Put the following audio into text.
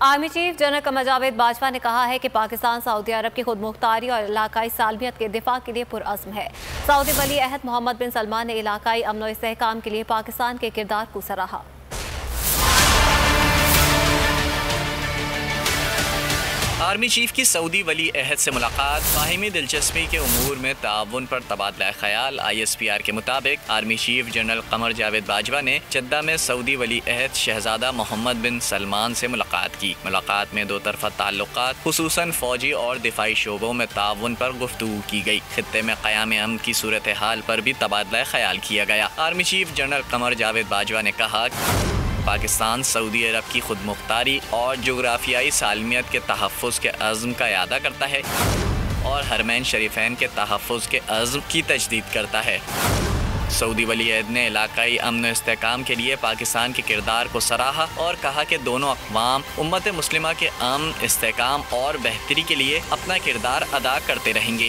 Army chief general Qamar Javed Bajwa ने कहा है कि पाकिस्तान सऊदी अरब की खुद मुख्तारी और इलाकाई सालमियत के दिफा के लिए पुरअज़्म है। सऊदी वली अहद मोहम्मद बिन सलमान ने इलाकाई अमन और इस्तेहकाम के लिए पाकिस्तान के किरदार को सराहा। आर्मी चीफ की सऊदी वली अहद से मुलाकात, बाहिमी दिलचस्पी के उमूर में ताउन पर तबादला ख्याल। ISPR के मुताबिक army chief general Qamar Javed Bajwa ने जद्दा में सऊदी वली अहद शहजादा मोहम्मद बिन सलमान से मुलाकात की। मुलाकात में दो तरफा ताल्लुकात खुसूसन फौजी और दिफाई शोबों में ताउन पर गुफ्तगू की गई। खित्ते में क़याम अमन की सूरत हाल पर भी तबादला ख्याल किया गया। Army chief general Qamar Javed Bajwa ने कहा पाकिस्तान सऊदी अरब की खुद मुख्तारी और जोग्राफियाई सालमियत के तहफ़्फ़ुज़ के अज़्म का इरादा करता है और हरमैन शरीफैन के तहफ़्फ़ुज़ के अज़्म की तजदीद करता है। सऊदी वली अहद ने इलाकाई अमन और इस्तेहकाम के लिए पाकिस्तान के किरदार को सराहा और कहा कि दोनों अक़वाम उम्मत मुस्लिमा के अमन, इस्तेहकाम और बेहतरी के लिए अपना किरदार अदा करते रहेंगे।